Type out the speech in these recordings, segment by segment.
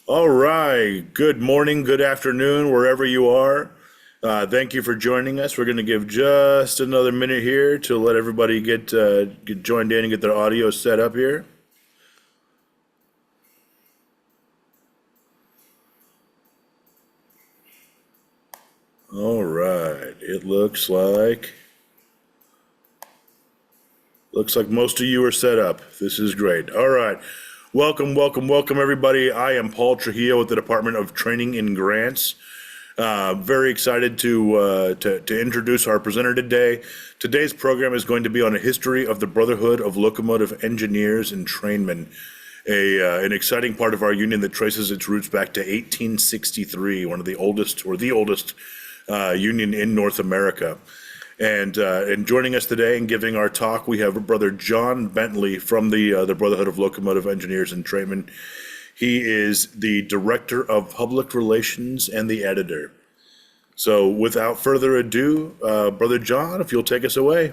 All right. Good morning, good afternoon, wherever you are. Thank you for joining us. We're going to give just another minute here to let everybody get joined in and get their audio set up here. All right. It looks like most of you are set up. This is great. All right. Welcome, welcome, welcome, everybody. I am Paul Trujillo with the Department of Training and Grants. Very excited to introduce our presenter today. Today's program is going to be on a history of the Brotherhood of Locomotive Engineers and Trainmen, an exciting part of our union that traces its roots back to 1863, one of the oldest or the oldest union in North America. And joining us today and giving our talk, we have Brother John Bentley from the Brotherhood of Locomotive Engineers and Trainmen. He is the Director of Public Relations and the editor. So without further ado, Brother John, if you'll take us away.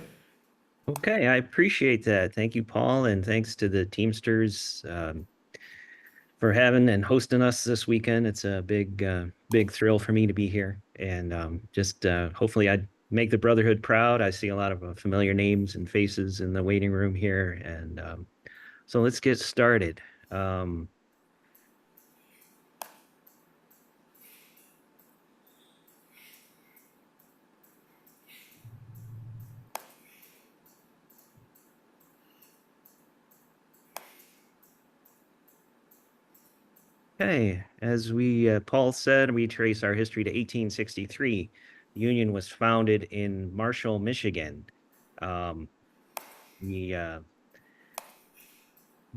Okay, I appreciate that. Thank you, Paul, and thanks to the Teamsters for having and hosting us this weekend. It's a big thrill for me to be here, and just hopefully I make the Brotherhood proud. I see a lot of familiar names and faces in the waiting room here, and so let's get started. Um, Okay, as Paul said, we trace our history to 1863. The Union was founded in Marshall, Michigan. Um, we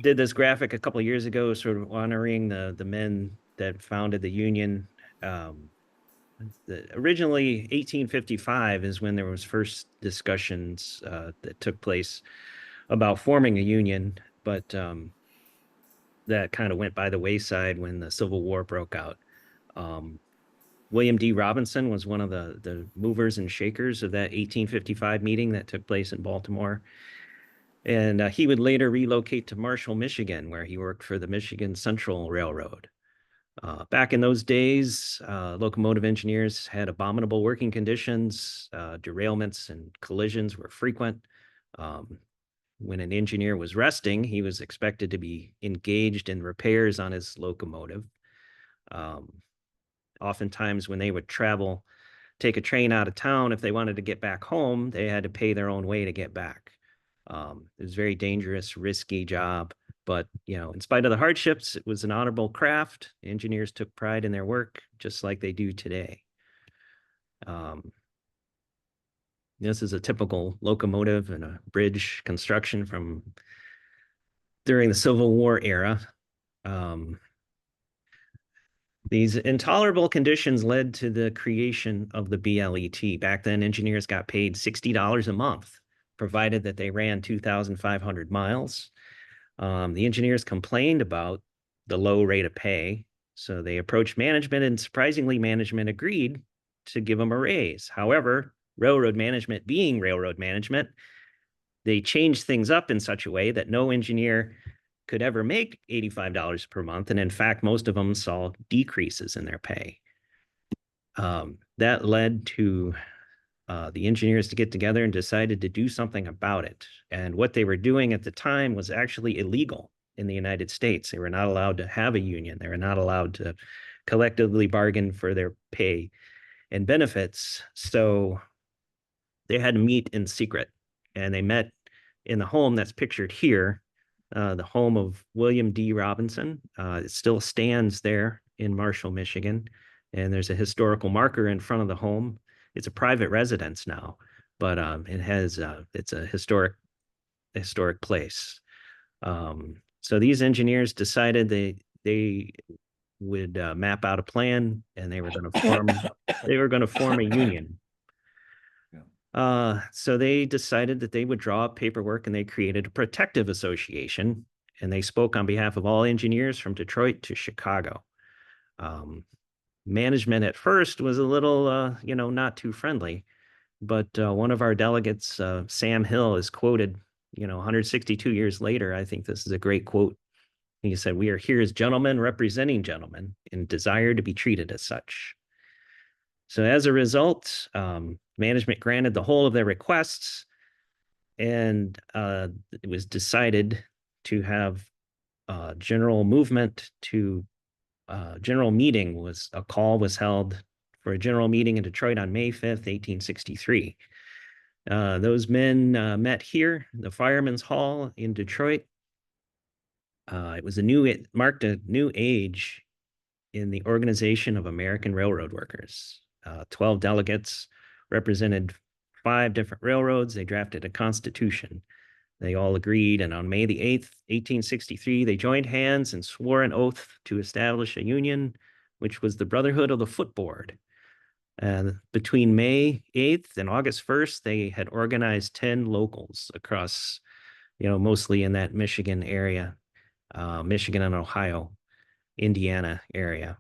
did this graphic a couple of years ago, sort of honoring the men that founded the Union. Um, Originally, 1855 is when there was first discussions that took place about forming a union, but that kind of went by the wayside when the Civil War broke out. Um, William D. Robinson was one of the movers and shakers of that 1855 meeting that took place in Baltimore. And he would later relocate to Marshall, Michigan, where he worked for the Michigan Central Railroad. Back in those days, locomotive engineers had abominable working conditions. Derailments and collisions were frequent. Um, when an engineer was resting, he was expected to be engaged in repairs on his locomotive. Um, Oftentimes, when they would travel, take a train out of town, if they wanted to get back home, they had to pay their own way to get back. It was a very dangerous, risky job. But, in spite of the hardships, it was an honorable craft. Engineers took pride in their work, just like they do today. Um, this is a typical locomotive and a bridge construction from during the Civil War era. Um, These intolerable conditions led to the creation of the BLET. Back then, engineers got paid $60 a month, provided that they ran 2,500 miles. The engineers complained about the low rate of pay, so they approached management, and surprisingly, management agreed to give them a raise. However, railroad management being railroad management, they changed things up in such a way that no engineer could ever make $85 per month. And in fact, most of them saw decreases in their pay. That led to the engineers to get together and decided to do something about it. And what they were doing at the time was actually illegal in the United States. They were not allowed to have a union. They were not allowed to collectively bargain for their pay and benefits. So they had to meet in secret. And they met in the home that's pictured here, the home of William D. Robinson. It still stands there in Marshall, Michigan. And there's a historical marker in front of the home. It's a private residence now, but it's a historic place. So these engineers decided they would map out a plan, and they were going to form a union. So they decided that they would draw up paperwork, and they created a protective association, and they spoke on behalf of all engineers from Detroit to Chicago. Management at first was a little, not too friendly, but one of our delegates, Sam Hill, is quoted, 162 years later. I think this is a great quote. He said, "We are here as gentlemen representing gentlemen and desire to be treated as such." So as a result, management granted the whole of their requests, and it was decided to have general movement to general meeting was a call was held for a general meeting in Detroit on May 5th, 1863. Those men met here, the Firemen's Hall in Detroit. It marked a new age in the organization of American railroad workers. 12 delegates represented 5 different railroads. They drafted a constitution. They all agreed, and on May the 8th, 1863, they joined hands and swore an oath to establish a union, which was the Brotherhood of the Footboard. Between May 8th and August 1st, they had organized 10 locals across, mostly in that Michigan area, Michigan and Ohio, Indiana area.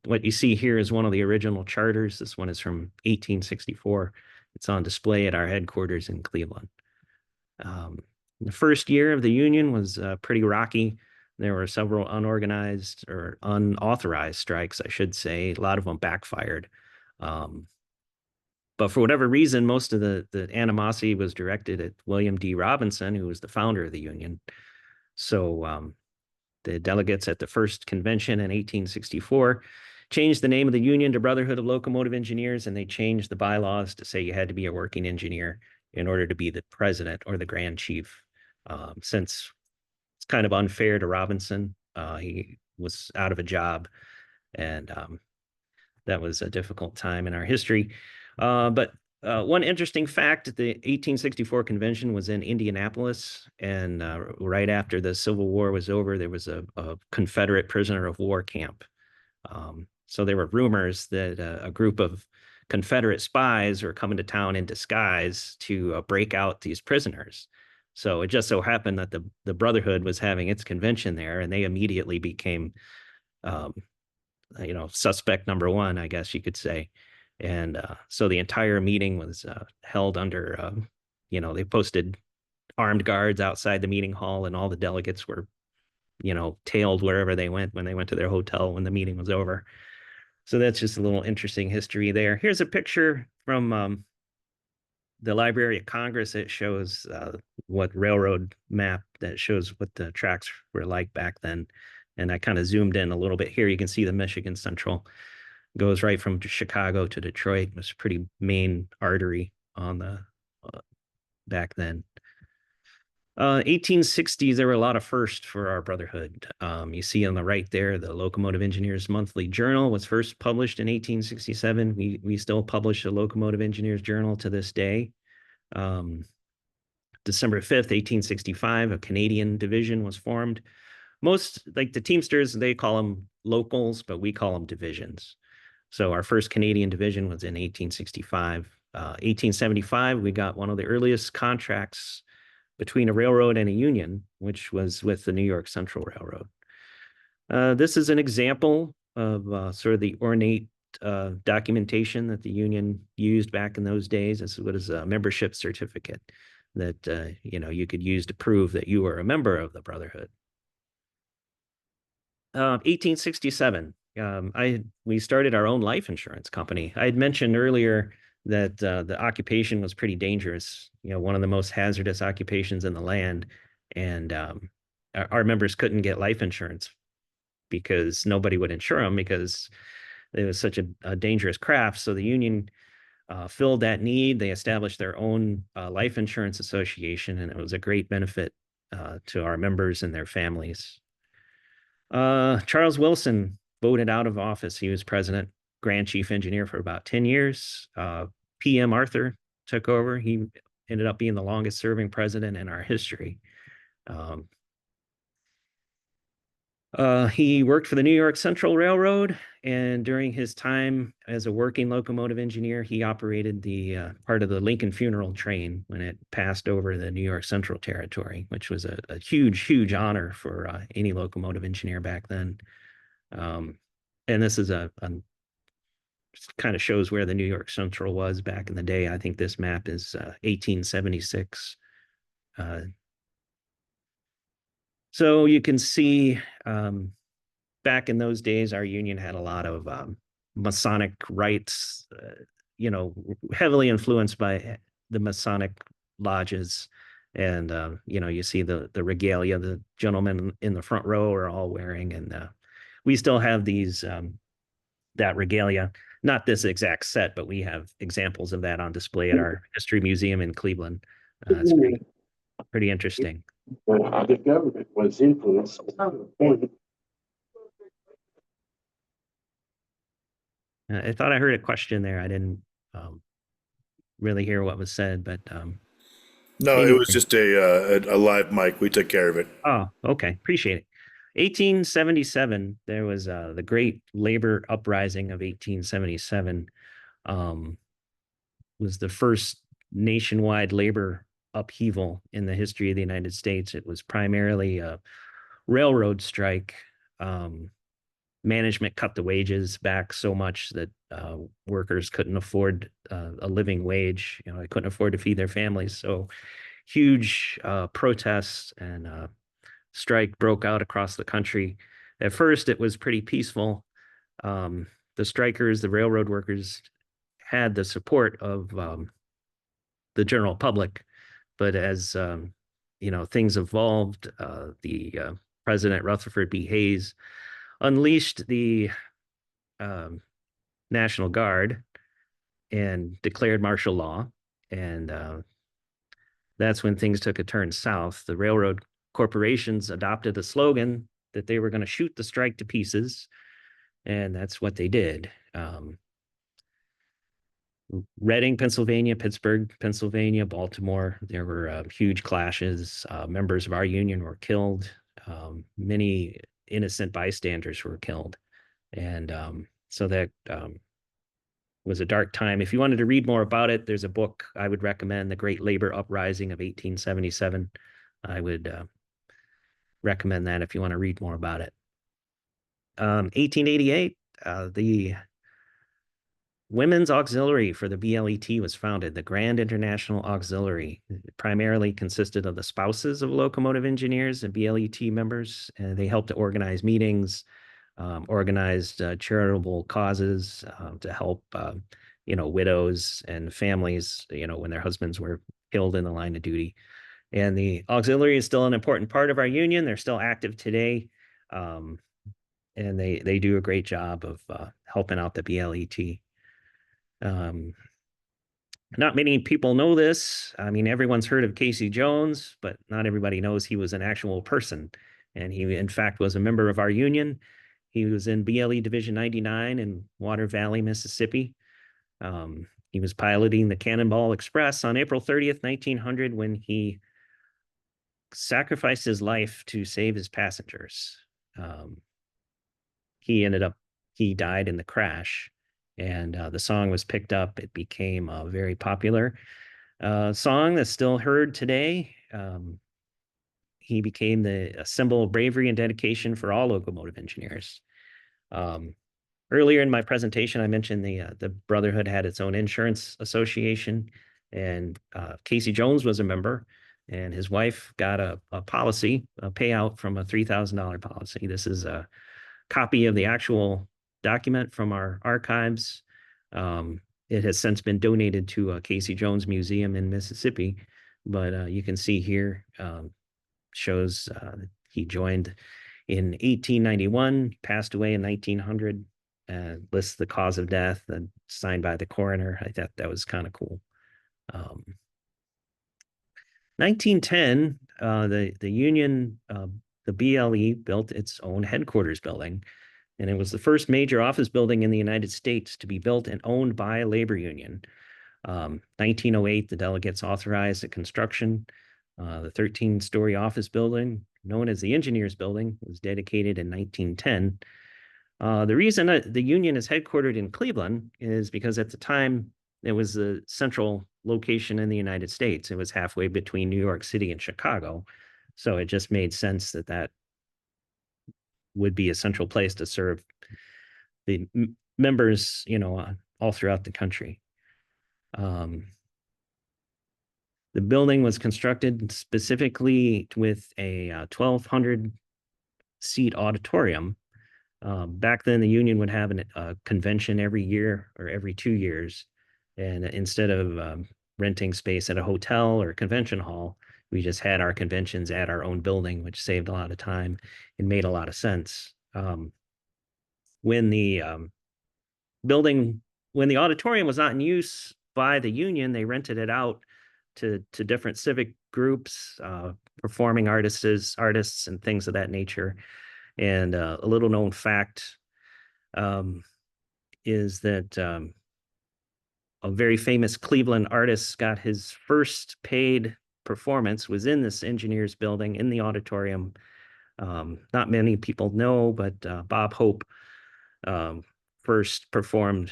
What you see here is one of the original charters. This one is from 1864. It's on display at our headquarters in Cleveland. The first year of the union was pretty rocky. There were several unorganized or unauthorized strikes, I should say. A lot of them backfired. But for whatever reason, most of the animosity was directed at William D. Robinson, who was the founder of the union. So the delegates at the first convention in 1864 changed the name of the union to Brotherhood of Locomotive Engineers, and they changed the bylaws to say you had to be a working engineer in order to be the president or the grand chief. Since it's kind of unfair to Robinson, he was out of a job, and that was a difficult time in our history. But one interesting fact, the 1864 convention was in Indianapolis, and right after the Civil War was over, there was a Confederate prisoner of war camp. So there were rumors that a group of Confederate spies were coming to town in disguise to break out these prisoners. So it just so happened that the Brotherhood was having its convention there, and they immediately became, suspect number one, I guess you could say. And so the entire meeting was held under, they posted armed guards outside the meeting hall, and all the delegates were, tailed wherever they went when they went to their hotel when the meeting was over. So that's just a little interesting history there. Here's a picture from the Library of Congress. It shows what railroad map that shows what the tracks were like back then. And I kind of zoomed in a little bit here. You can see the Michigan Central goes right from Chicago to Detroit. It was a pretty main artery on the back then. 1860s, there were a lot of firsts for our brotherhood. You see on the right there, the Locomotive Engineers Monthly Journal was first published in 1867. We still publish the Locomotive Engineers Journal to this day. December 5th, 1865, a Canadian division was formed. Most, like the Teamsters, they call them locals, but we call them divisions. So our first Canadian division was in 1865. 1875, we got one of the earliest contracts between a railroad and a union, which was with the New York Central Railroad. This is an example of sort of the ornate documentation that the union used back in those days. This was a membership certificate that you could use to prove that you were a member of the Brotherhood. 1867, we started our own life insurance company. I had mentioned earlier that the occupation was pretty dangerous, one of the most hazardous occupations in the land. And our members couldn't get life insurance because nobody would insure them because it was such a dangerous craft. So the union filled that need. They established their own life insurance association, and it was a great benefit to our members and their families. Charles Wilson voted out of office. He was president, Grand Chief Engineer for about 10 years. PM Arthur took over. He ended up being the longest serving president in our history. He worked for the New York Central Railroad, and during his time as a working locomotive engineer, he operated the part of the Lincoln funeral train when it passed over the New York Central territory, which was a huge, huge honor for any locomotive engineer back then. And this is kind of shows where the New York Central was back in the day. I think this map is 1876. So you can see back in those days, our union had a lot of Masonic rites, heavily influenced by the Masonic lodges. And, you see the regalia the gentlemen in the front row are all wearing. And we still have that regalia, not this exact set, but we have examples of that on display at our history museum in Cleveland. It's pretty interesting. The government was influenced. I thought I heard a question there. I didn't um, really hear what was said, but No, it anyway. was just a live mic. We took care of it. Oh, okay. Appreciate it. 1877, there was the Great Labor Uprising of 1877. Um, was the first nationwide labor upheaval in the history of the United States. It was primarily a railroad strike. Um, Management cut the wages back so much that workers couldn't afford a living wage. They couldn't afford to feed their families. So huge protests and strike broke out across the country. At first, it was pretty peaceful. Um, the strikers, the railroad workers, had the support of the general public, but as things evolved, the President Rutherford B. Hayes unleashed the um, National Guard and declared martial law, and that's when things took a turn south. The railroad corporations adopted the slogan that they were going to shoot the strike to pieces, and that's what they did. Reading, Pennsylvania, Pittsburgh, Pennsylvania, Baltimore, there were huge clashes. Members of our union were killed. Many innocent bystanders were killed. And so that was a dark time. If you wanted to read more about it, there's a book I would recommend, The Great Labor Uprising of 1877. I would recommend that if you want to read more about it. 1888, the Women's Auxiliary for the BLET was founded. The Grand International Auxiliary primarily consisted of the spouses of locomotive engineers and BLET members, and they helped to organize meetings, organized charitable causes to help, widows and families, when their husbands were killed in the line of duty. And the auxiliary is still an important part of our union. They're still active today, and they do a great job of helping out the BLET. Um, Not many people know this. I mean, everyone's heard of Casey Jones, but not everybody knows he was an actual person. And he, in fact, was a member of our union. He was in BLE Division 99 in Water Valley, Mississippi. He was piloting the Cannonball Express on April 30th, 1900, when he sacrificed his life to save his passengers. Um, he ended up, he died in the crash, and the song was picked up. It became a very popular song that's still heard today. He became a symbol of bravery and dedication for all locomotive engineers. Um, Earlier in my presentation, I mentioned the Brotherhood had its own insurance association, and Casey Jones was a member, and his wife got a policy, a payout from a $3,000 policy. This is a copy of the actual document from our archives. It has since been donated to a Casey Jones Museum in Mississippi, but you can see here shows he joined in 1891, passed away in 1900, lists the cause of death, and signed by the coroner. I thought that was kind of cool. 1910, the union, the BLE built its own headquarters building, and it was the first major office building in the United States to be built and owned by a labor union. 1908, the delegates authorized the construction. The 13-story office building, known as the Engineers Building, was dedicated in 1910. The reason the union is headquartered in Cleveland is because at the time it was the central location in the United States. It was halfway between New York City and Chicago. So it just made sense that that would be a central place to serve the members, all throughout the country. Um, The building was constructed specifically with a 1,200 seat auditorium. Back then, the union would have a convention every year or every 2 years. And instead of renting space at a hotel or a convention hall, we just had our conventions at our own building, which saved a lot of time and made a lot of sense. When the building, when the auditorium was not in use by the union, they rented it out to different civic groups, performing artists, and things of that nature. And a little known fact is that a very famous Cleveland artist got his first paid performance was in this engineers building in the auditorium. Not many people know, but Bob Hope first performed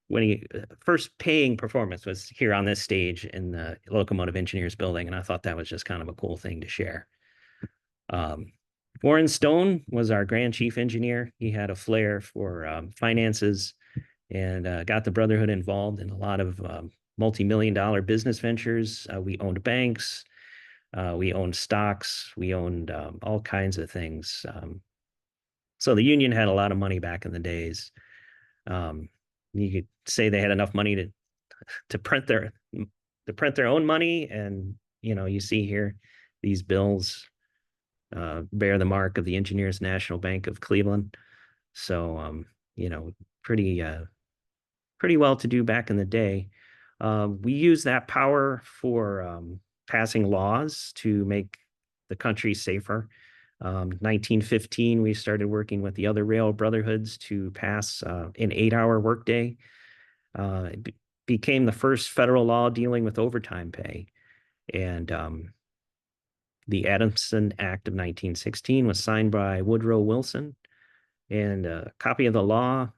when he first paying performance was here on this stage in the Locomotive Engineers building. And I thought that was just kind of a cool thing to share. Warren Stone was our Grand Chief Engineer. He had a flair for finances and got the Brotherhood involved in a lot of multi-million-dollar business ventures. We owned banks, we owned stocks, we owned all kinds of things. So the union had a lot of money back in the days. You could say they had enough money to print their own money, and you see here these bills bear the mark of the Engineers National Bank of Cleveland. So pretty well to do back in the day. We use that power for passing laws to make the country safer. 1915, we started working with the other rail brotherhoods to pass an 8-hour workday. It became the first federal law dealing with overtime pay. And the Adamson Act of 1916 was signed by Woodrow Wilson. And a copy of the law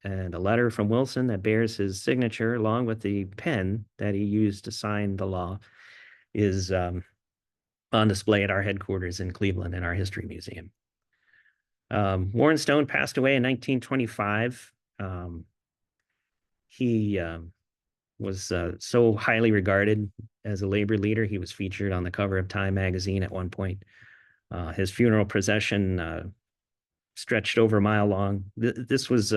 and a letter from Wilson that bears his signature, along with the pen that he used to sign the law, is on display at our headquarters in Cleveland in our History Museum. Warren Stone passed away in 1925. He was so highly regarded as a labor leader. He was featured on the cover of Time magazine at one point. His funeral procession stretched over a mile long. This was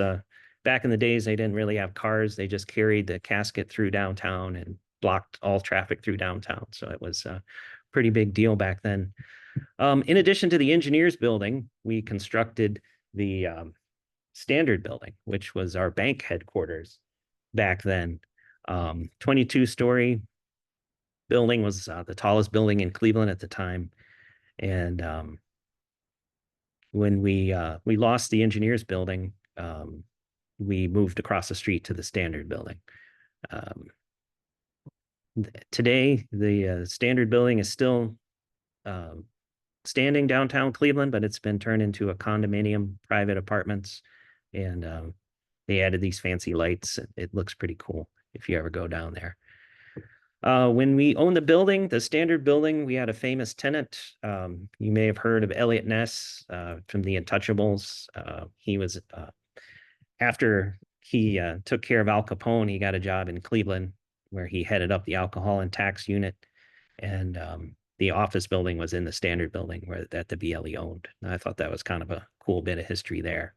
back in the days, they didn't really have cars. They just carried the casket through downtown and blocked all traffic through downtown. So it was a pretty big deal back then. In addition to the engineers building, we constructed the Standard building, which was our bank headquarters back then. 22-story building was the tallest building in Cleveland at the time. And when we lost the engineers building, we moved across the street to the Standard building. Today, the Standard building is still standing downtown Cleveland, but it's been turned into a condominium, private apartments, and they added these fancy lights. It looks pretty cool if you ever go down there. When we owned the building, the Standard building, we had a famous tenant. You may have heard of Elliot Ness from the Untouchables. He was, after he took care of Al Capone, he got a job in Cleveland where he headed up the alcohol and tax unit. And the office building was in the Standard building that the BLE owned. And I thought that was kind of a cool bit of history there.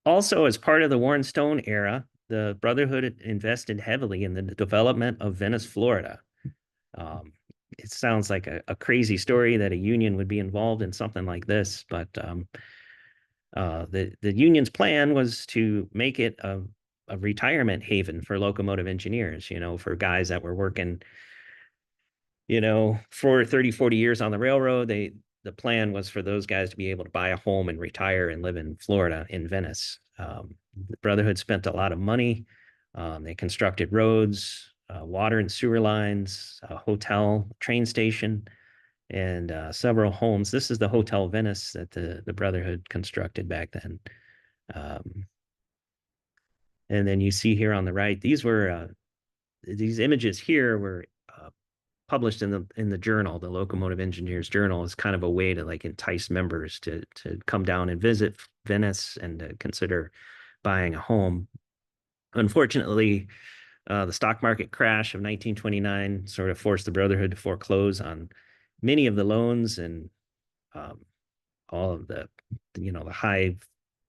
Also, as part of the Warren Stone era, the Brotherhood invested heavily in the development of Venice, Florida. It sounds like a crazy story that a union would be involved in something like this, but the union's plan was to make it a retirement haven for locomotive engineers, for guys that were working, for 30, 40 years on the railroad. The plan was for those guys to be able to buy a home and retire and live in Florida, in Venice. The Brotherhood spent a lot of money. They constructed roads, water and sewer lines, a hotel, train station, and several homes. This is the Hotel Venice that the Brotherhood constructed back then. And then you see here on the right, these images here were published in the journal, the Locomotive Engineers Journal, is kind of a way to entice members to come down and visit Venice and to consider buying a home. Unfortunately, The stock market crash of 1929 sort of forced the Brotherhood to foreclose on many of the loans, and all of the high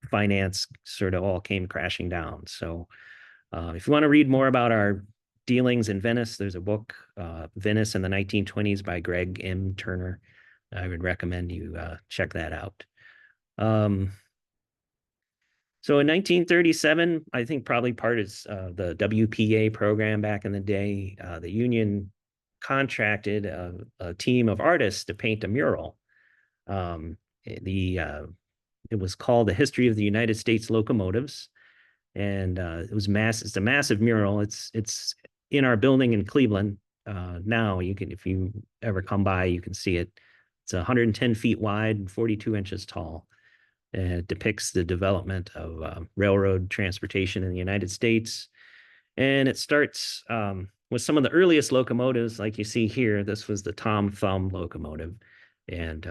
finance sort of all came crashing down. So if you want to read more about our dealings in Venice, there's a book, Venice in the 1920s by Greg M. Turner. I would recommend you check that out. So in 1937, I think probably part is the WPA program back in the day. The union contracted a team of artists to paint a mural. It was called The History of the United States Locomotives, and it's a massive mural. It's in our building in Cleveland. Now you can, if you ever come by, you can see it. It's 110 feet wide and 42 inches tall. And it depicts the development of railroad transportation in the United States. And it starts with some of the earliest locomotives, like you see here. This was the Tom Thumb locomotive. And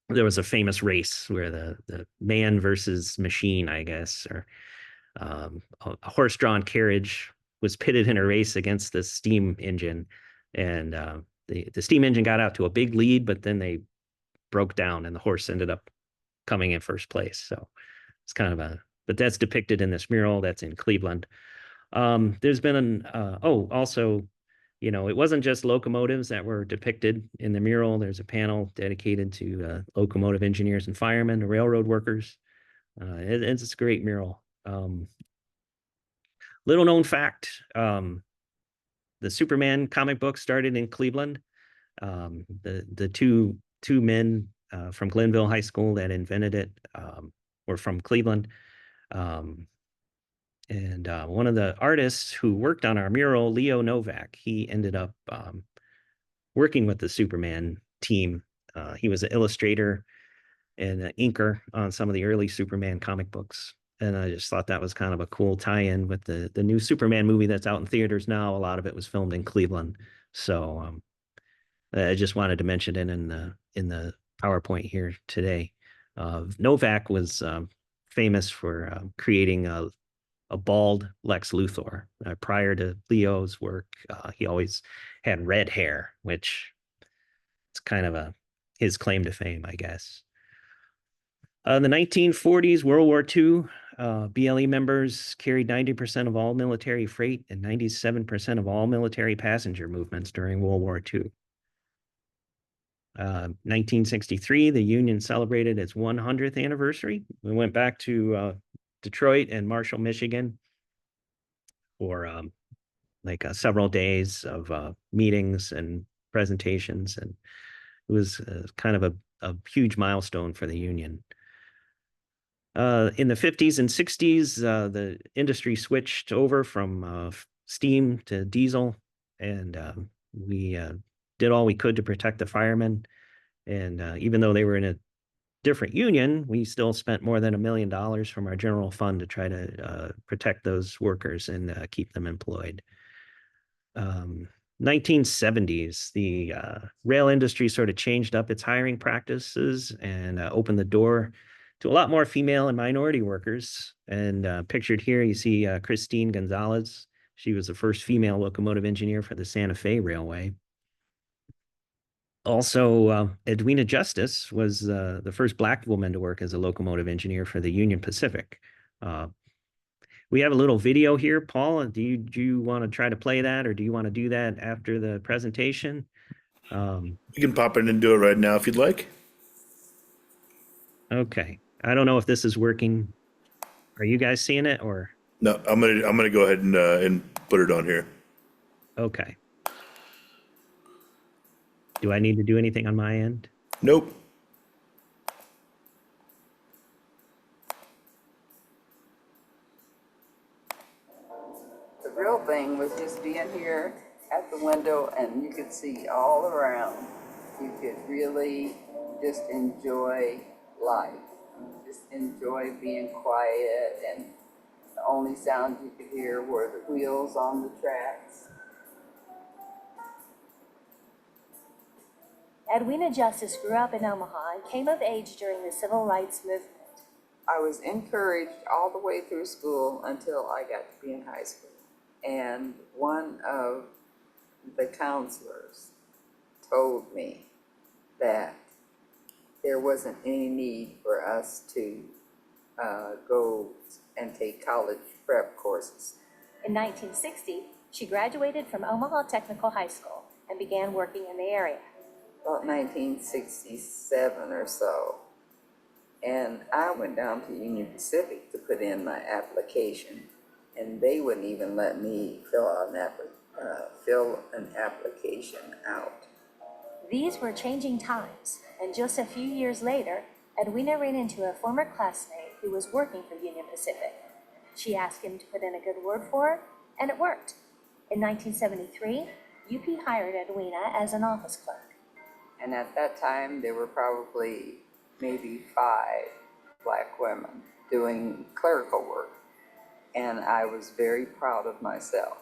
there was a famous race where the man versus machine, I guess, or a horse-drawn carriage was pitted in a race against the steam engine. And the steam engine got out to a big lead, but then they broke down and the horse ended up coming in first place. So it's kind of but that's depicted in this mural that's in Cleveland. There's been also, it wasn't just locomotives that were depicted in the mural. There's a panel dedicated to locomotive engineers and firemen, the railroad workers. It's a great mural. Little known fact, the Superman comic book started in Cleveland. The two men from Glenville High School that invented it were from Cleveland. And one of the artists who worked on our mural, Leo Novak, he ended up working with the Superman team. He was an illustrator and an inker on some of the early Superman comic books. And I just thought that was kind of a cool tie-in with the new Superman movie that's out in theaters now. A lot of it was filmed in Cleveland. So I just wanted to mention it in the PowerPoint here today. Novak was famous for creating a bald Lex Luthor. Prior to Leo's work, he always had red hair, which is kind of his claim to fame, I guess. In the 1940s, World War II, BLE members carried 90% of all military freight and 97% of all military passenger movements during World War II. 1963, the Union celebrated its 100th anniversary. We went back to Detroit and Marshall, Michigan for several days of meetings and presentations. And it was kind of a huge milestone for the Union. In the 50s and 60s, the industry switched over from steam to diesel, and we did all we could to protect the firemen. And even though they were in a different union, we still spent more than $1 million from our general fund to try to protect those workers and keep them employed. 1970s, the rail industry sort of changed up its hiring practices and opened the door to a lot more female and minority workers. And pictured here, you see Christine Gonzalez. She was the first female locomotive engineer for the Santa Fe Railway. Also, Edwina Justice was the first Black woman to work as a locomotive engineer for the Union Pacific. We have a little video here. Paul, do you want to try to play that, or do you want to do that after the presentation? You can pop in and do it right now if you'd like. Okay. I don't know if this is working. Are you guys seeing it, or? No, I'm gonna go ahead and put it on here. Okay. Do I need to do anything on my end? Nope. The real thing was just being here at the window and you could see all around. You could really just enjoy life. Just enjoy being quiet, and the only sound you could hear were the wheels on the tracks. Edwina Justice grew up in Omaha and came of age during the Civil Rights Movement. I was encouraged all the way through school until I got to be in high school. And one of the counselors told me that there wasn't any need for us to go and take college prep courses. In 1960, she graduated from Omaha Technical High School and began working in the area. About 1967 or so. And I went down to Union Pacific to put in my application, and they wouldn't even let me fill an application out. These were changing times, and just a few years later, Edwina ran into a former classmate who was working for Union Pacific. She asked him to put in a good word for her, and it worked. In 1973, UP hired Edwina as an office clerk. And at that time, there were probably maybe 5 Black women doing clerical work, and I was very proud of myself.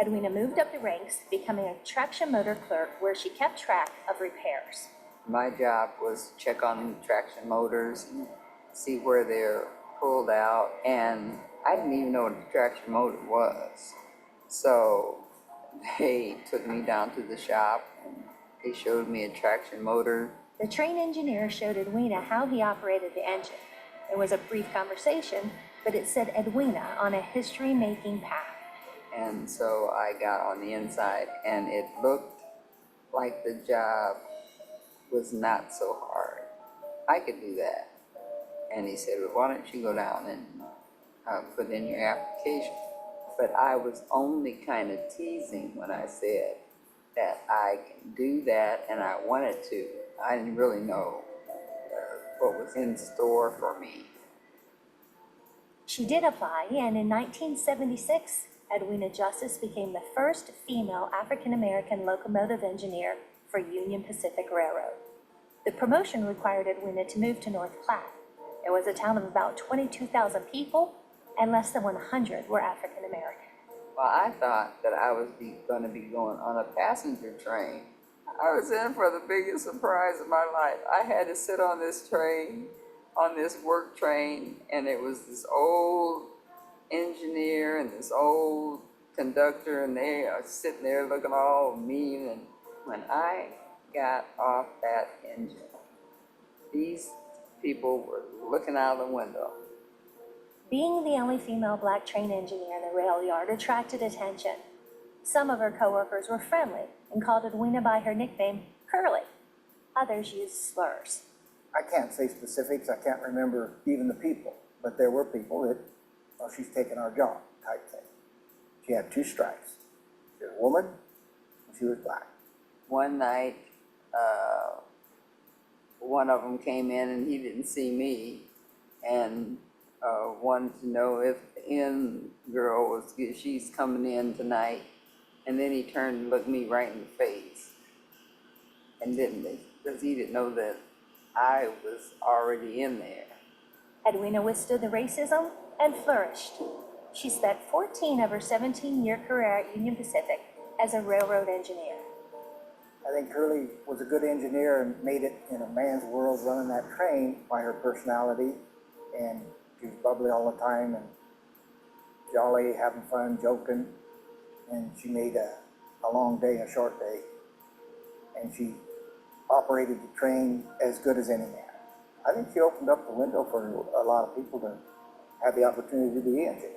Edwina moved up the ranks, becoming a traction motor clerk where she kept track of repairs. My job was to check on traction motors and see where they're pulled out, and I didn't even know what a traction motor was. So they took me down to the shop and they showed me a traction motor. The train engineer showed Edwina how he operated the engine. There was a brief conversation, but it set Edwina on a history-making path. And so I got on the inside, and it looked like the job was not so hard. I could do that. And he said, well, why don't you go down and put in your application? But I was only kind of teasing when I said that I can do that, and I wanted to. I didn't really know what was in store for me. She did apply, and in 1976, Edwina Justice became the first female African-American locomotive engineer for Union Pacific Railroad. The promotion required Edwina to move to North Platte. It was a town of about 22,000 people, and less than 100 were African-American. Well, I thought that I was going to be going on a passenger train. I was in for the biggest surprise of my life. I had to sit on this train, on this work train, and it was this old engineer and this old conductor, and they are sitting there looking all mean. And when I got off that engine, these people were looking out the window. Being the only female Black train engineer in the rail yard attracted attention. Some of her coworkers were friendly and called Edwina by her nickname, Curly. Others used slurs. I can't say specifics, I can't remember even the people, but there were people that, well, she's taking our job type thing. She had 2 stripes. She was a woman and she was Black. One night, one of them came in and he didn't see me, and wanted to know if the in girl was good. She's coming in tonight. And then he turned and looked me right in the face, and didn't, because he didn't know that I was already in there. Edwina withstood the racism and flourished. She spent 14 of her 17-year career at Union Pacific as a railroad engineer. I think Curly was a good engineer and made it in a man's world running that train by her personality, and she was bubbly all the time and jolly, having fun, joking, and she made a long day a short day, and she operated the train as good as any man. I think she opened up the window for a lot of people to have the opportunity to be engineers.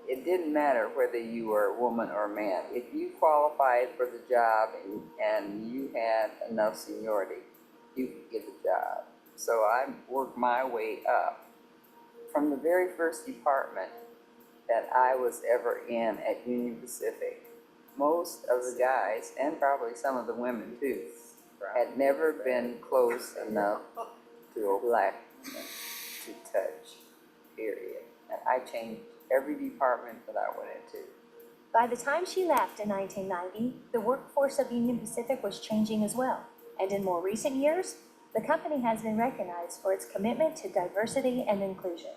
It didn't matter whether you were a woman or a man. If you qualified for the job and you had enough seniority, you could get the job. So I worked my way up. From the very first department that I was ever in at Union Pacific, most of the guys, and probably some of the women too, had never been close enough to a Black woman to touch, period. And I changed every department that I went into. By the time she left in 1990, the workforce of Union Pacific was changing as well. And in more recent years, the company has been recognized for its commitment to diversity and inclusion.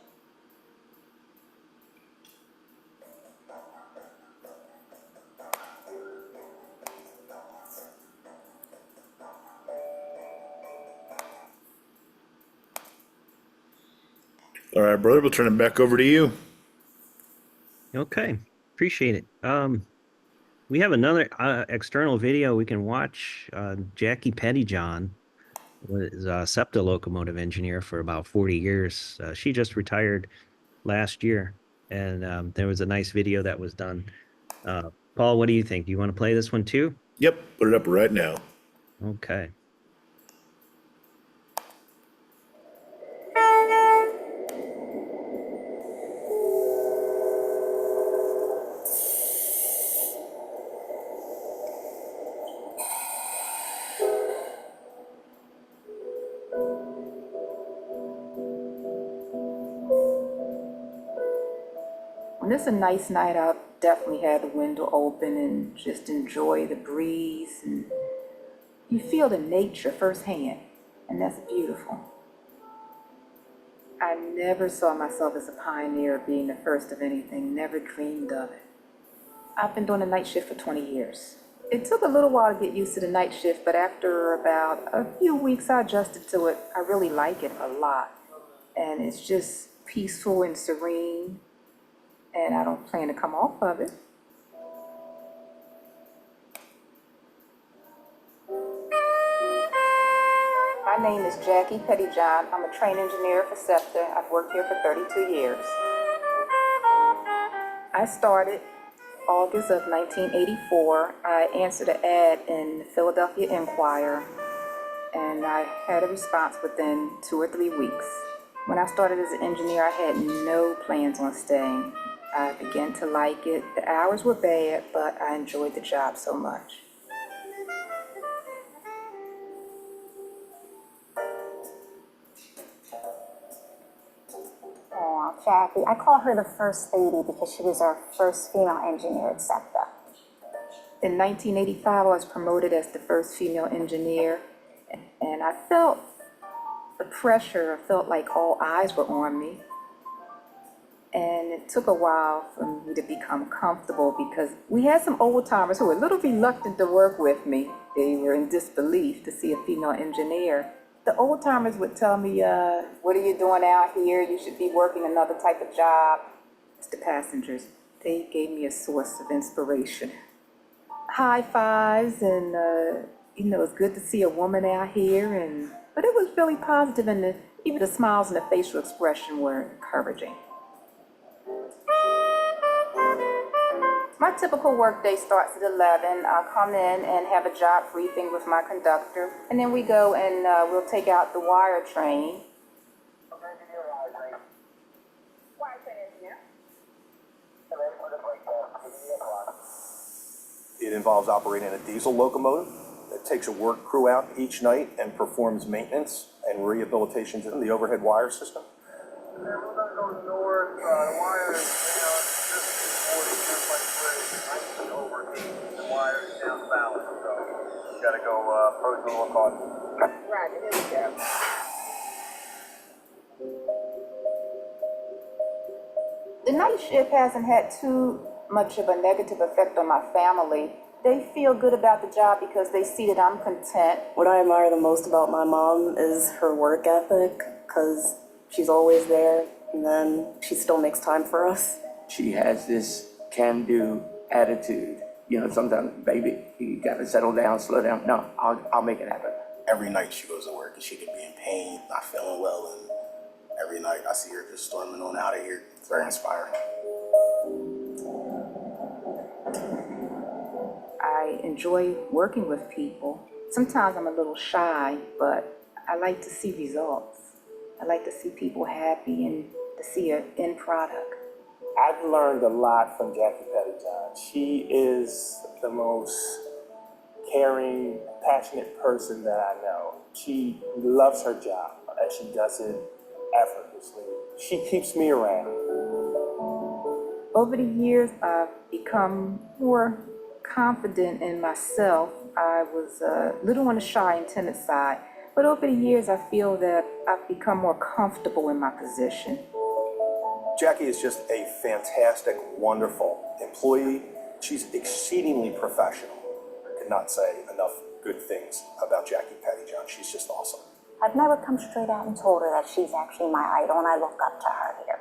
All right, brother, we'll turn it back over to you. Okay, appreciate it. We have another external video we can watch. Jackie Pettyjohn was a SEPTA locomotive engineer for about 40 years. She just retired last year, and there was a nice video that was done. Paul, what do you think? Do you want to play this one too? Yep, put it up right now. Okay. When it's a nice night out, definitely have the window open and just enjoy the breeze, and you feel the nature firsthand, and that's beautiful. I never saw myself as a pioneer being the first of anything, never dreamed of it. I've been doing the night shift for 20 years. It took a little while to get used to the night shift, but after about a few weeks I adjusted to it. I really like it a lot, and it's just peaceful and serene, and I don't plan to come off of it. My name is Jackie Pettyjohn. I'm a train engineer for SEPTA. I've worked here for 32 years. I started August of 1984. I answered an ad in the Philadelphia Inquirer, and I had a response within 2 or 3 weeks. When I started as an engineer, I had no plans on staying. I began to like it. The hours were bad, but I enjoyed the job so much. Oh, Jackie. I call her the first lady because she was our first female engineer at SEPTA. In 1985, I was promoted as the first female engineer, and I felt the pressure. I felt like all eyes were on me. And it took a while for me to become comfortable because we had some old timers who were a little reluctant to work with me. They were in disbelief to see a female engineer. The old timers would tell me, what are you doing out here? You should be working another type of job. It's the passengers. They gave me a source of inspiration. High fives, and it's good to see a woman out here, but it was really positive, and even the smiles and the facial expression were encouraging. My typical workday starts at 11. I'll come in and have a job briefing with my conductor, and then we go and we'll take out the wire train. It involves operating a diesel locomotive that takes a work crew out each night and performs maintenance and rehabilitation to the overhead wire system. And then we're going to go north. The wire is, this is 40, 10 overheat. The wire is down the valley, so you got to go approach a little caution. Right, here we go. The night shift hasn't had too much of a negative effect on my family. They feel good about the job because they see that I'm content. What I admire the most about my mom is her work ethic, because she's always there, and then she still makes time for us. She has this can-do attitude. Sometimes, baby, you gotta settle down, slow down. No, I'll make it happen. Every night she goes to work and she could be in pain, not feeling well, and every night I see her just storming on out of here. It's very inspiring. I enjoy working with people. Sometimes I'm a little shy, but I like to see results. I like to see people happy and to see an end product. I've learned a lot from Jackie Pettyjohn. She is the most caring, passionate person that I know. She loves her job and she does it effortlessly. She keeps me around. Over the years, I've become more confident in myself. I was a little on the shy and timid side, but over the years, I feel that I've become more comfortable in my position. Jackie is just a fantastic, wonderful employee. She's exceedingly professional. I could not say enough good things about Jackie Pettyjohn. She's just awesome. I've never come straight out and told her that she's actually my idol, and I look up to her here.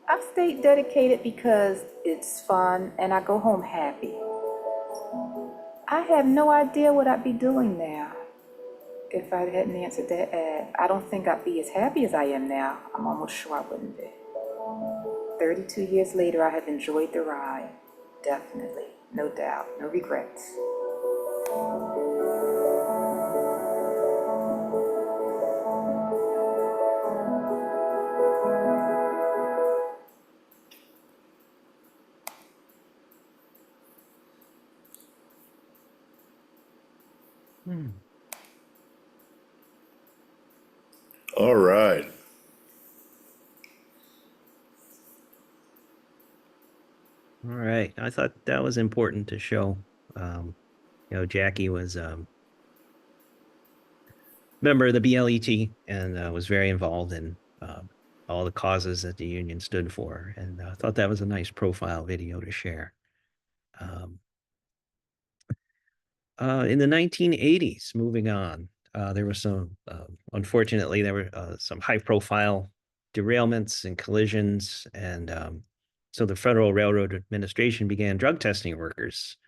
I've stayed dedicated because it's fun and I go home happy. I have no idea what I'd be doing now if I hadn't answered that ad. I don't think I'd be as happy as I am now. I'm almost sure I wouldn't be. 32 years later, I have enjoyed the ride. Definitely. No doubt. No regrets. All right. All right. I thought that was important to show. Jackie was member of the BLET and was very involved in all the causes that the union stood for. And I thought that was a nice profile video to share. In the 1980s, moving on, there was unfortunately, there were some high profile derailments and collisions. And so the Federal Railroad Administration began drug testing workers.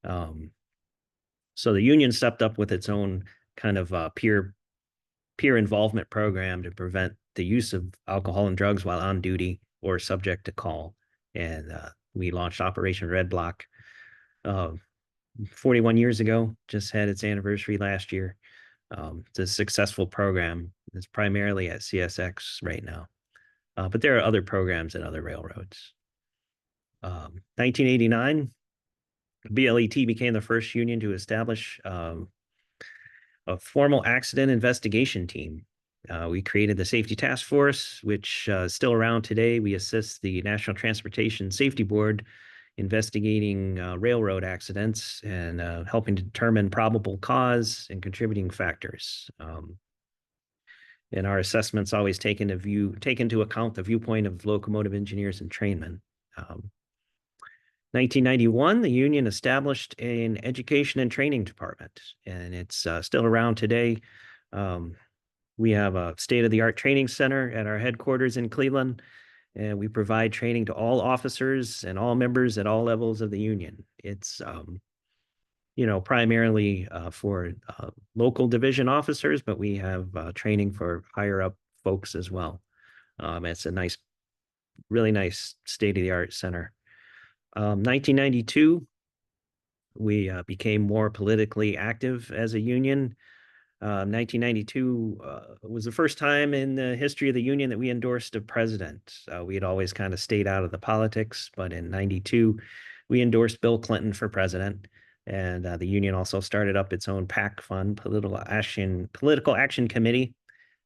So the union stepped up with its own kind of peer involvement program to prevent the use of alcohol and drugs while on duty or subject to call. And we launched Operation Red Block 41 years ago, just had its anniversary last year. It's a successful program. It's primarily at CSX right now. But there are other programs at other railroads. 1989, BLET became the first union to establish a formal accident investigation team. We created the Safety Task Force, which is still around today. We assist the National Transportation Safety Board investigating railroad accidents and helping to determine probable cause and contributing factors. And our assessments always take into account the viewpoint of locomotive engineers and trainmen. 1991, the union established an education and training department, and it's still around today. We have a state-of-the-art training center at our headquarters in Cleveland, and we provide training to all officers and all members at all levels of the union. It's, primarily for local division officers, but we have training for higher up folks as well. It's a really nice state-of-the-art center. 1992, we became more politically active as a union. 1992 was the first time in the history of the union that we endorsed a president. We had always kind of stayed out of the politics, but in 92, we endorsed Bill Clinton for president. And the union also started up its own PAC fund, Political Action Committee,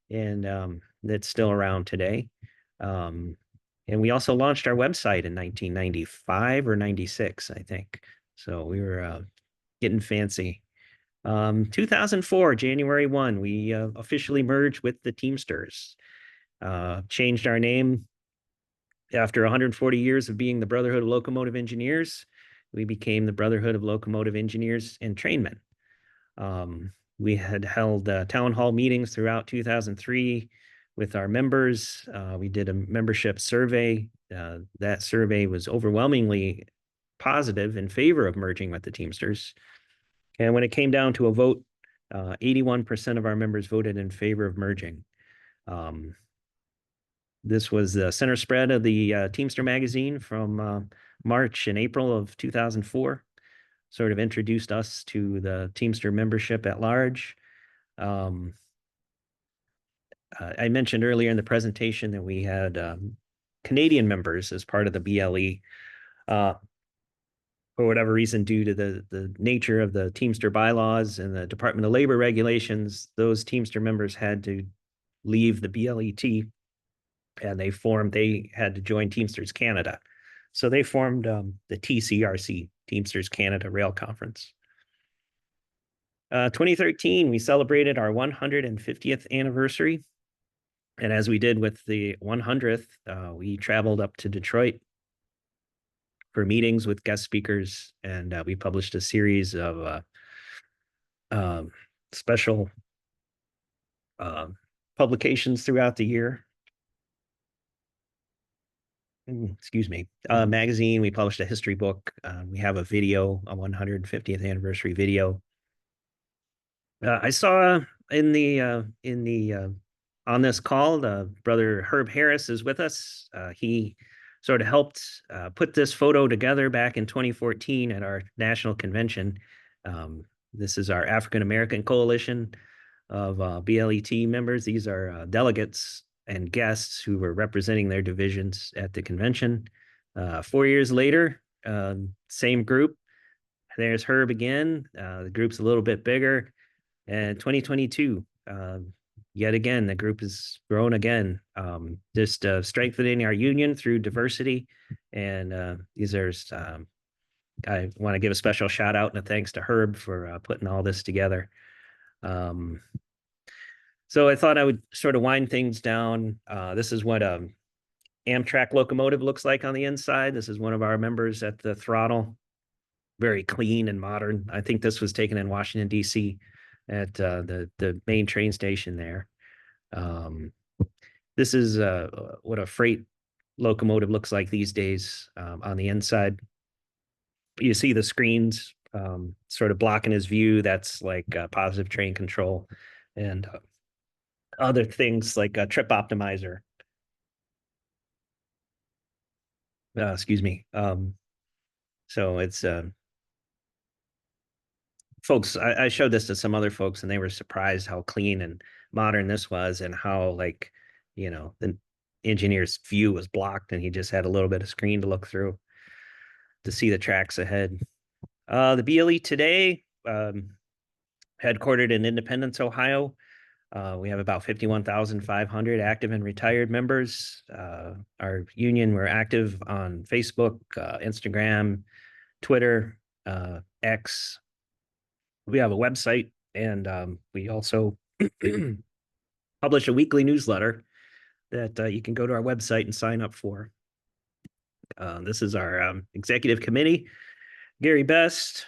and that's still around today. And we also launched our website in 1995 or 96, I think. So we were getting fancy. 2004, January 1, we officially merged with the Teamsters, changed our name after 140 years of being the Brotherhood of Locomotive Engineers. We became the Brotherhood of Locomotive Engineers and Trainmen. We had held town hall meetings throughout 2003 with our members. We did a membership survey. That survey was overwhelmingly positive in favor of merging with the Teamsters. And when it came down to a vote, 81% of our members voted in favor of merging. This was the center spread of the Teamster magazine from March and April of 2004, sort of introduced us to the Teamster membership at large. I mentioned earlier in the presentation that we had Canadian members as part of the BLE. For whatever reason, due to the nature of the Teamster bylaws and the Department of Labor regulations, those Teamster members had to leave the BLET, and they had to join Teamsters Canada. So they formed the TCRC, Teamsters Canada Rail Conference. 2013, we celebrated our 150th anniversary. And as we did with the 100th, we traveled up to Detroit for meetings with guest speakers, and we published a series of special publications throughout the year. excuse me, magazine. We published a history book. We have a video, a 150th anniversary video. I saw on this call, brother Herb Harris is with us. He sort of helped put this photo together back in 2014 at our national convention. This is our African American Coalition of BLET members. These are delegates and guests who were representing their divisions at the convention. 4 years later, same group. There's Herb again. The group's a little bit bigger. And 2022, yet again, the group has grown again, just strengthening our union through diversity. And I want to give a special shout out and a thanks to Herb for putting all this together. So I thought I would sort of wind things down. This is what Amtrak locomotive looks like on the inside. This is one of our members at the throttle. Very clean and modern. I think this was taken in Washington, D.C. at the main train station there. This is what a freight locomotive looks like these days on the inside. You see the screens sort of blocking his view. That's like positive train control and other things like a trip optimizer. Excuse me. So it's folks, I showed this to some other folks and they were surprised how clean and modern this was and how the engineer's view was blocked and he just had a little bit of screen to look through to see the tracks ahead. The BLE today, headquartered in Independence, Ohio. We have about 51,500 active and retired members. Our union, we're active on Facebook, Instagram, Twitter, X. We have a website, and we also publish a weekly newsletter that you can go to our website and sign up for. This is our executive committee. Gary Best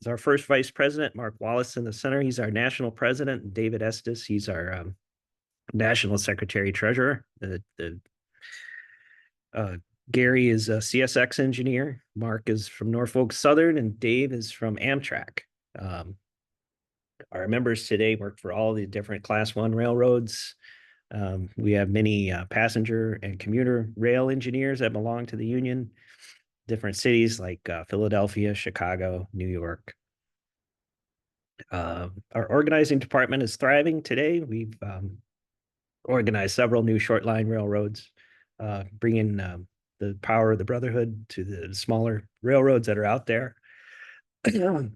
is our first vice president. Mark Wallace in the center. He's our national president. David Estes, he's our national secretary treasurer. Gary is a CSX engineer. Mark is from Norfolk Southern, and Dave is from Amtrak. Our members today work for all the different Class 1 railroads. We have many passenger and commuter rail engineers that belong to the union. Different cities like Philadelphia, Chicago, New York. Our organizing department is thriving today. We've organized several new short line railroads, bringing the power of the Brotherhood to the smaller railroads that are out there. And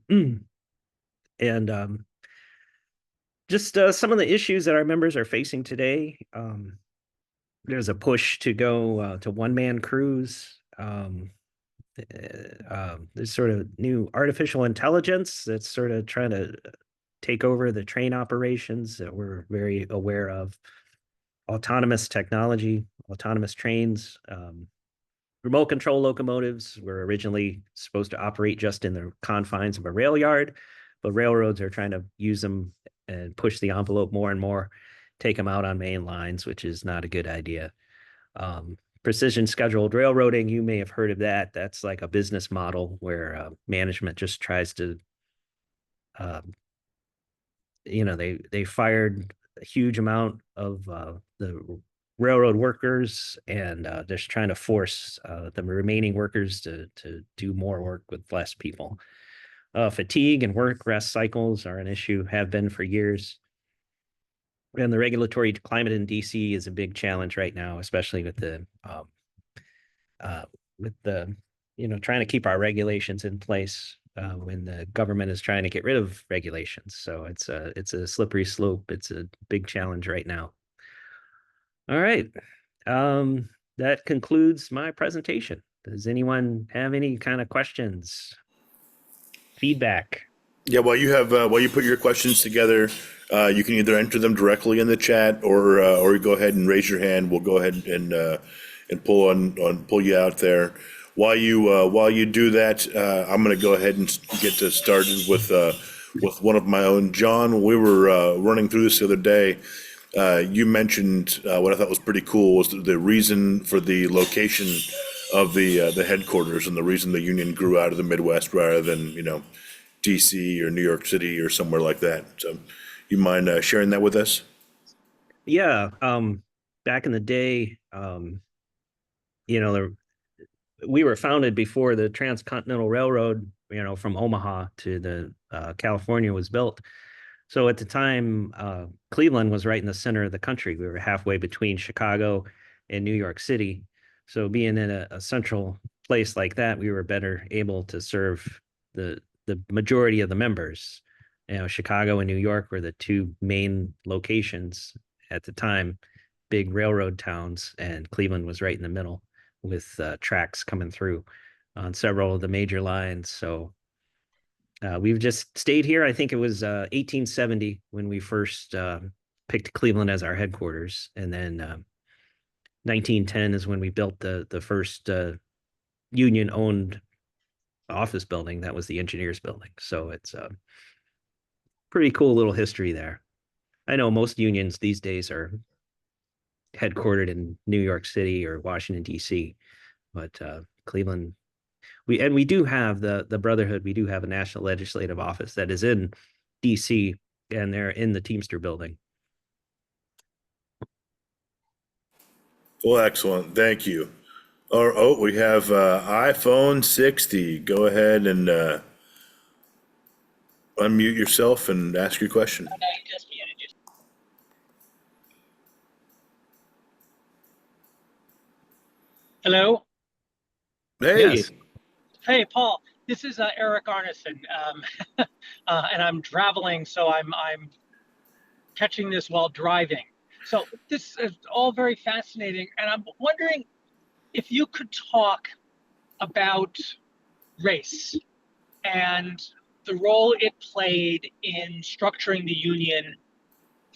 just some of the issues that our members are facing today. There's a push to go to one-man crews. There's sort of new artificial intelligence that's sort of trying to take over the train operations that we're very aware of. Autonomous technology, autonomous trains, remote control locomotives were originally supposed to operate just in the confines of a rail yard, but railroads are trying to use them and push the envelope more and more, take them out on main lines, which is not a good idea. Precision scheduled railroading, you may have heard of that. That's like a business model where management just tries to, they fired a huge amount of the railroad workers and just trying to force the remaining workers to do more work with less people. Fatigue and work rest cycles are an issue, have been for years. And the regulatory climate in DC is a big challenge right now, especially with the trying to keep our regulations in place when the government is trying to get rid of regulations. So it's a slippery slope. It's a big challenge right now. All right. That concludes my presentation. Does anyone have any kind of questions? Feedback? Yeah, while you put your questions together, you can either enter them directly in the chat or you go ahead and raise your hand. We'll go ahead and pull you out there. While you do that, I'm going to go ahead and get started with one of my own. John, we were running through this the other day. You mentioned what I thought was pretty cool was the reason for the location of the headquarters and the reason the union grew out of the Midwest rather than, DC or New York City or somewhere like that. So you mind sharing that with us? Yeah, back in the day, you know, we were founded before the Transcontinental Railroad, from Omaha to the California was built. So at the time, Cleveland was right in the center of the country. We were halfway between Chicago and New York City. So being in a central place like that, we were better able to serve the majority of the members. Chicago and New York were the two main locations at the time, big railroad towns, and Cleveland was right in the middle with tracks coming through on several of the major lines. So we've just stayed here. I think it was 1870 when we first picked Cleveland as our headquarters, and then 1910 is when we built the first union-owned office building. That was the engineers building. So it's a pretty cool little history there. I know most unions these days are headquartered in New York City or Washington, D.C., but Cleveland, we do have the Brotherhood. We do have a national legislative office that is in DC, and they're in the Teamster building. Well, excellent. Thank you. We have iPhone 60. Go ahead and unmute yourself and ask your question. Hello. Hey. Yes. Hey, Paul. This is Eric Arneson, and I'm traveling, so I'm catching this while driving. So this is all very fascinating, and I'm wondering if you could talk about race and the role it played in structuring the union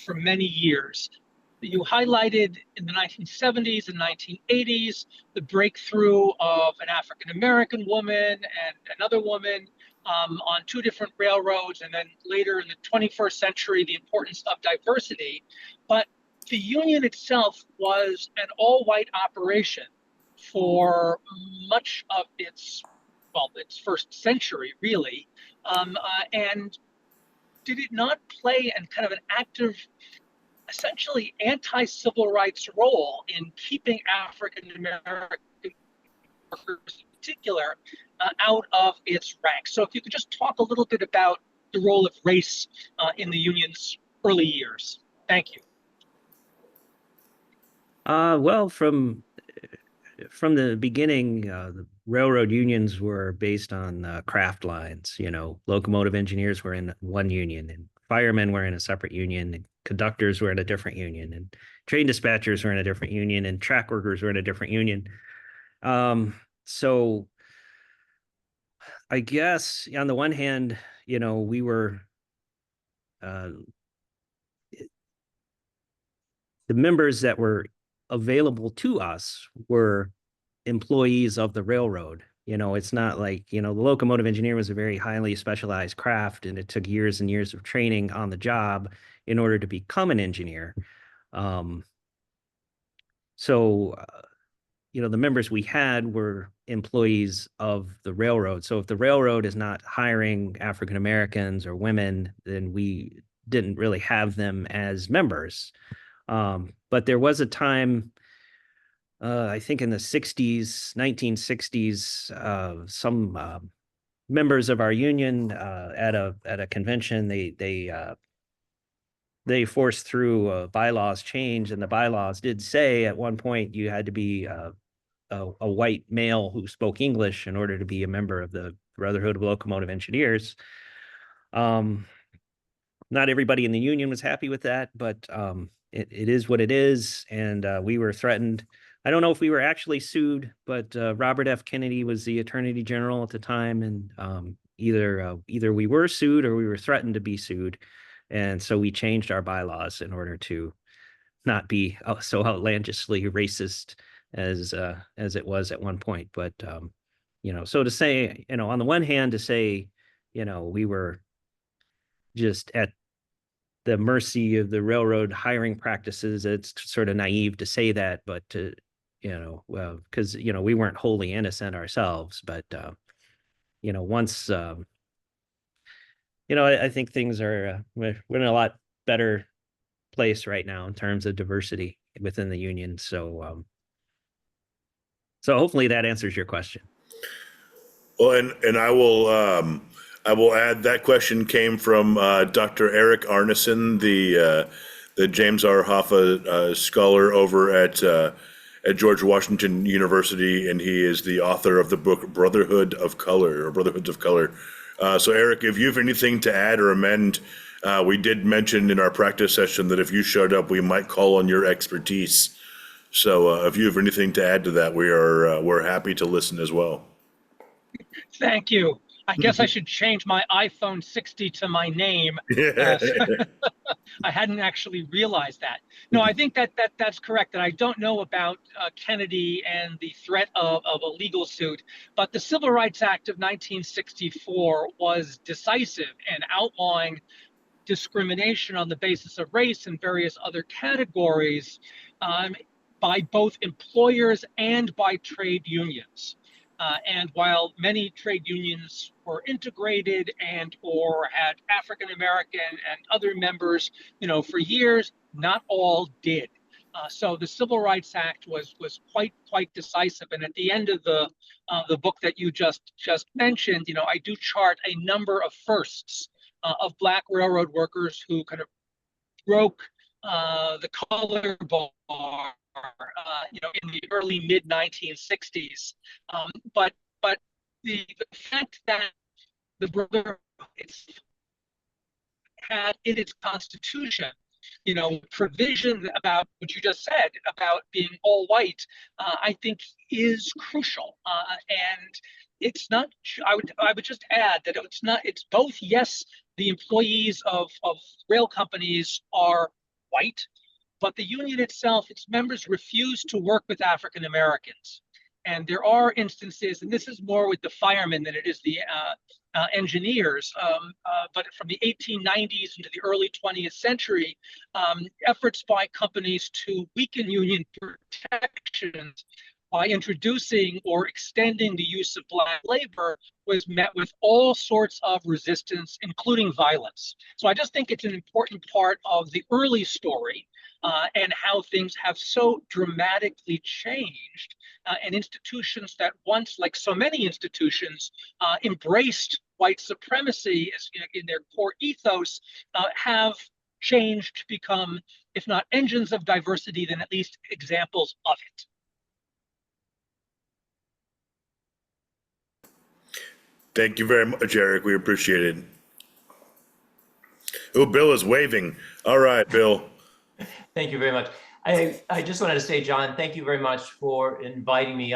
for many years. You highlighted in the 1970s and 1980s the breakthrough of an African American woman and another woman on two different railroads, and then later in the 21st century, the importance of diversity. But the union itself was an all-white operation for much of its first century, really. And did it not play an kind of an active, essentially anti-civil rights role in keeping African American workers in particular out of its ranks? So if you could just talk a little bit about the role of race in the union's early years. Thank you. Well, from the beginning, the railroad unions were based on craft lines. Locomotive engineers were in one union, and firemen were in a separate union, and conductors were in a different union, and train dispatchers were in a different union, and track workers were in a different union. So I guess on the one hand, we were the members that were available to us were employees of the railroad. It's not like, the locomotive engineer was a very highly specialized craft, and it took years and years of training on the job in order to become an engineer. So the members we had were employees of the railroad. So if the railroad is not hiring African Americans or women, then we didn't really have them as members. But there was a time, I think in the 60s, 1960s, some members of our union at a convention, they forced through bylaws change, and the bylaws did say at one point you had to be a white male who spoke English in order to be a member of the Brotherhood of Locomotive Engineers. Not everybody in the union was happy with that, but it is what it is, and we were threatened. I don't know if we were actually sued, but Robert F. Kennedy was the Attorney General at the time, and either we were sued or we were threatened to be sued, and so we changed our bylaws in order to not be so outlandishly racist as it was at one point. But so to say, on the one hand, to say, we were just at the mercy of the railroad hiring practices. It's sort of naive to say that, but well, because we weren't wholly innocent ourselves, but once I think things are we're in a lot better place right now in terms of diversity within the union. So hopefully that answers your question. Well, and I will add that question came from Dr. Eric Arneson, the James R. Hoffa scholar over at George Washington University, and he is the author of the book Brotherhood of Color, or Brotherhoods of Color. So Eric, if you have anything to add or amend, we did mention in our practice session that if you showed up, we might call on your expertise. So if you have anything to add to that, we're happy to listen as well. Thank you. I guess I should change my iPhone 60 to my name. I hadn't actually realized that. No, I think that's correct. And I don't know about Kennedy and the threat of a legal suit, but the Civil Rights Act of 1964 was decisive in outlawing discrimination on the basis of race and various other categories by both employers and by trade unions. And while many trade unions were integrated and or had African American and other members, for years, not all did. So the Civil Rights Act was quite decisive. And at the end of the book that you just mentioned, I do chart a number of firsts of Black railroad workers who kind of broke the color bar, in the early mid 1960s. But the fact that the Brotherhood had in its constitution, provision about what you just said about being all white, I think is crucial. And it's not. I would just add that it's not. It's both. Yes, the employees of rail companies are white, but the union itself, its members refuse to work with African Americans. And there are instances, and this is more with the firemen than it is the engineers, but from the 1890s into the early 20th century, efforts by companies to weaken union protections by introducing or extending the use of Black labor was met with all sorts of resistance, including violence. So I just think it's an important part of the early story and how things have so dramatically changed. And institutions that once, like so many institutions, embraced white supremacy as, in their core ethos, have changed to become, if not engines of diversity, then at least examples of it. Thank you very much, Eric. We appreciate it. Oh, Bill is waving. All right, Bill. Thank you very much. I just wanted to say, John, thank you very much for inviting me.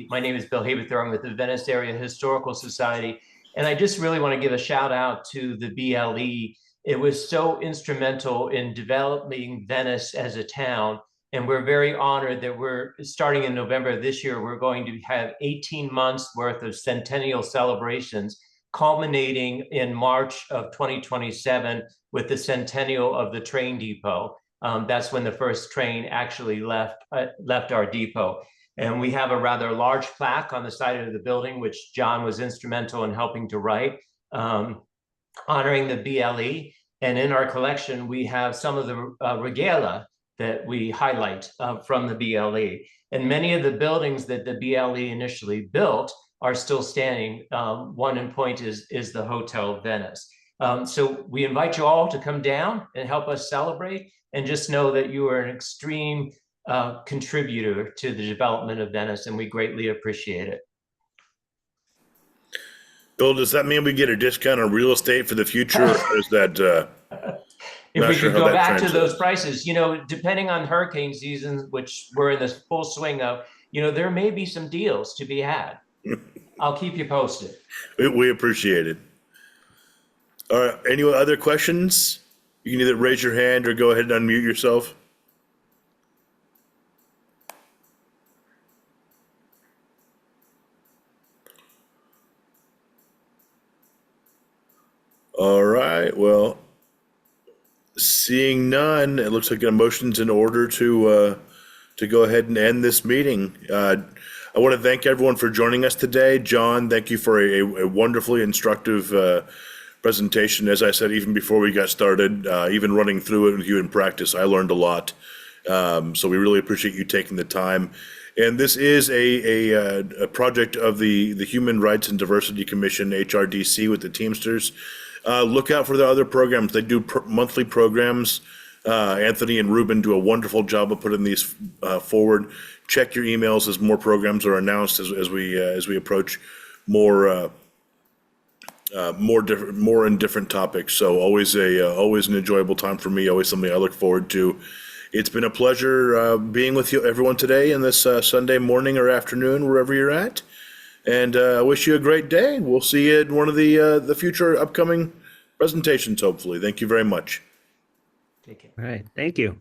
My name is Bill Haberthor. I'm with the Venice Area Historical Society. And I just really want to give a shout out to the BLE. It was so instrumental in developing Venice as a town. And we're very honored that we're starting in November of this year, we're going to have 18 months worth of centennial celebrations, culminating in March of 2027 with the centennial of the train depot. That's when the first train actually left our depot. And we have a rather large plaque on the side of the building, which John was instrumental in helping to write, honoring the BLE. And in our collection, we have some of the regalia that we highlight from the BLE. And many of the buildings that the BLE initially built are still standing. One in point is the Hotel Venice. So we invite you all to come down and help us celebrate, and just know that you are an extreme contributor to the development of Venice, and we greatly appreciate it. Bill, does that mean we get a discount on real estate for the future, or is that? If we could go back to those prices, depending on hurricane season, which we're in the full swing of, there may be some deals to be had. I'll keep you posted. We appreciate it. All right. Any other questions? You can either raise your hand or go ahead and unmute yourself. All right. Well, Seeing none, it looks like a motion's in order to go ahead and end this meeting. I want to thank everyone for joining us today. John, thank you for a wonderfully instructive presentation. As I said, even before we got started, even running through it with you in practice, I learned a lot. So we really appreciate you taking the time. And this is a project of the Human Rights and Diversity Commission, HRDC, with the Teamsters. Look out for the other programs. They do monthly programs. Anthony and Ruben do a wonderful job of putting these forward. Check your emails as more programs are announced as we approach more in different topics. So always an enjoyable time for me. Always something I look forward to. It's been a pleasure being with you, everyone, today in this Sunday morning or afternoon, wherever you're at. And I wish you a great day. We'll see you at one of the future upcoming presentations, hopefully. Thank you very much. Take care. All right. Thank you.